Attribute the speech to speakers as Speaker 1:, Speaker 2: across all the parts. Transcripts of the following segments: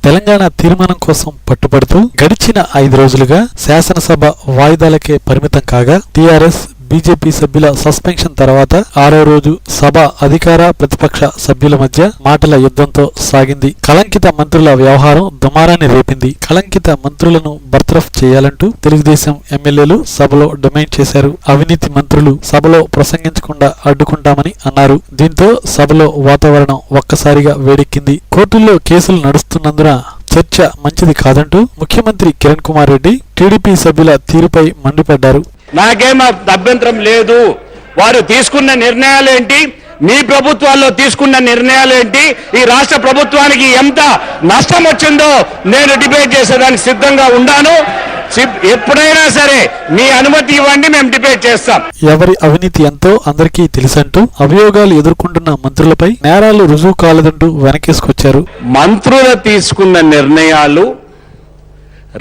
Speaker 1: తెలంగాణ తీర్మానం కోసం పట్టుబడుతూ గడిచిన 5 రోజులుగా శాసనసభ వాయిదాలకే పరిమితం కాగా టీఆర్ఎస్ బీజేపీ సభ్యుల సస్పెన్షన్ తర్వాత 6వ రోజు సభ అధికార ప్రతిపక్ష సభ్యుల మధ్య మాటల యుద్ధంతో సాగింది. కళంకిత మంత్రుల వ్యవహారం దుమారాన్ని రేపింది. కళంకిత మంత్రులను బర్తరఫ్ చేయాలంటూ తెలుగుదేశం ఎమ్మెల్యేలు సభలో డిమాండ్ చేశారు. అవినీతి మంత్రులు సభలో ప్రసంగించకుండా అడ్డుకుంటామని అన్నారు. దీంతో సభలో వాతావరణం ఒక్కసారిగా వేడెక్కింది. కోర్టుల్లో కేసులు నడుస్తున్నందున చర్చ మంచిది కాదంటూ ముఖ్యమంత్రి కిరణ్ కుమార్ రెడ్డి టీడీపీ సభ్యుల తీరుపై మండిపడ్డారు.
Speaker 2: నాకేం అభ్యంతరం లేదు. వారు తీసుకున్న నిర్ణయాలేంటి, మీ ప్రభుత్వాల్లో తీసుకున్న నిర్ణయాలేంటి, ఈ రాష్ట్ర ప్రభుత్వానికి ఎంత నష్టం వచ్చిందో నేను డిబేట్ చేసేదానికి సిద్ధంగా ఉన్నాను. ఎప్పుడైనా సరే మీ అనుమతి ఇవ్వండి, మేము డిబేట్ చేస్తాం.
Speaker 1: ఎవరి అవినీతి ఎంతో అందరికీ తెలుసంటూ అభియోగాలు ఎదుర్కొంటున్న మంత్రులపై నేరాలు రుజువు కాలేదంటూ వెనకేసుకొచ్చారు.
Speaker 2: మంత్రులు తీసుకున్న నిర్ణయాలు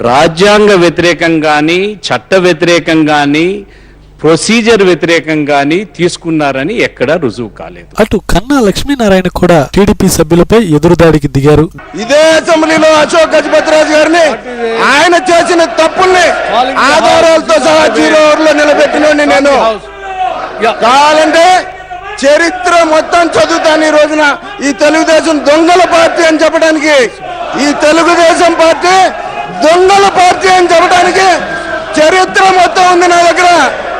Speaker 2: రాజ్యాంగ వ్యతిరేకం గాని, చట్ట వ్యతిరేకం గాని, ప్రొసీజర్ వ్యతిరేకం గాని తీసుకున్నారని ఎక్కడా రుజువు కాలేదు.
Speaker 1: అటు కన్నా లక్ష్మీనారాయణ కూడా టీడీపీ సభ్యులపై ఎదురుదాడికి దిగారు.
Speaker 3: ఇదే అసెంబ్లీలో అశోక్ గజపతిరాజు గారిని ఆయన చేసిన తప్పుల్ని ఆధారాలతో సహా 0 ఓవర్లో నిలబెట్టినోని నేను. కావాలంటే చరిత్ర మొత్తం చదువుతాను ఈ రోజున. ఈ తెలుగుదేశం దొంగల పార్టీ అని చెప్పడానికి, ఈ తెలుగుదేశం పార్టీ దొంగల పార్టీ అని చెప్పడానికి చరిత్ర మొత్తం ఉంది నా దగ్గర.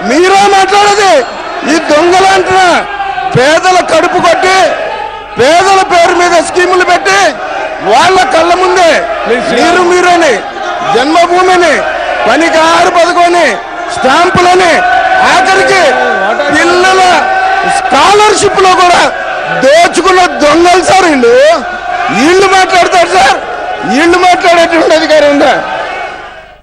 Speaker 3: మీరే మాట్లాడేది ఈ దొంగలు అంటున్నా. పేదల కడుపు కొట్టి, పేదల పేరు మీద స్కీములు పెట్టి, వాళ్ళ కళ్ళ ముందే మీరని జన్మభూమిని, పనికి 6 పథకాన్ని, స్టాంపులని, ఆఖరికి పిల్లల స్కాలర్షిప్ లో కూడా దోచుకున్న దొంగలు సార్ వీళ్ళు. వీళ్ళు మాట్లాడతారు సార్, వీళ్ళు మాట్లాడేటువంటి అధికారం ఉందా?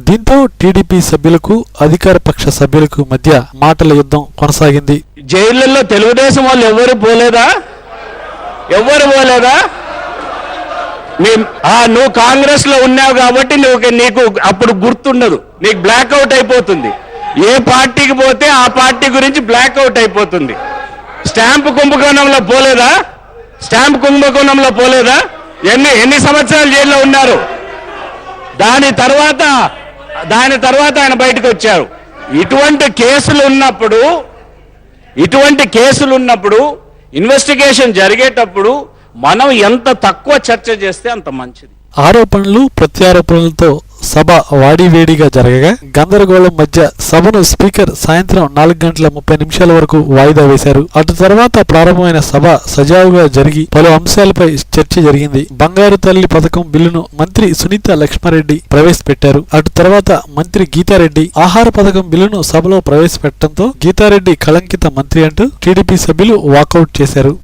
Speaker 1: దీంతో టీడీపీ సభ్యులకు అధికార పక్ష సభ్యులకు మధ్య మాటల యుద్ధం కొనసాగింది.
Speaker 2: జైళ్లలో తెలుగుదేశం వాళ్ళు ఎవరు పోలేదా? నువ్వు కాంగ్రెస్ లో ఉన్నావు కాబట్టి నీకు అప్పుడు గుర్తుండదు, నీకు బ్లాక్అవుట్ అయిపోతుంది. ఏ పార్టీకి పోతే ఆ పార్టీ గురించి బ్లాక్అవుట్ అయిపోతుంది. స్టాంపు కుంభకోణంలో పోలేదా? ఎన్ని సంవత్సరాలు జైల్లో ఉన్నారు? దాని తర్వాత ఆయన బయటకు వచ్చారు. ఇటువంటి కేసులు ఉన్నప్పుడు ఇన్వెస్టిగేషన్ జరిగేటప్పుడు మనం ఎంత తక్కువ చర్చ చేస్తే అంత మంచిది.
Speaker 1: ఆరోపణలు ప్రత్యారోపణలతో సభ వాడివేడిగా జరగగా గందరగోళం మధ్య సభను స్పీకర్ సాయంత్రం 4:30 వరకు వాయిదా వేశారు. అటు తర్వాత ప్రారంభమైన సభ సజావుగా జరిగి పలు అంశాలపై చర్చ జరిగింది. బంగారు తల్లి పథకం బిల్లును మంత్రి సునీత లక్ష్మారెడ్డి ప్రవేశపెట్టారు. అటు తర్వాత మంత్రి గీతారెడ్డి ఆహార పథకం బిల్లును సభలో ప్రవేశపెట్టడంతో గీతారెడ్డి కళంకిత మంత్రి అంటూ టీడీపీ సభ్యులు వాకౌట్ చేశారు.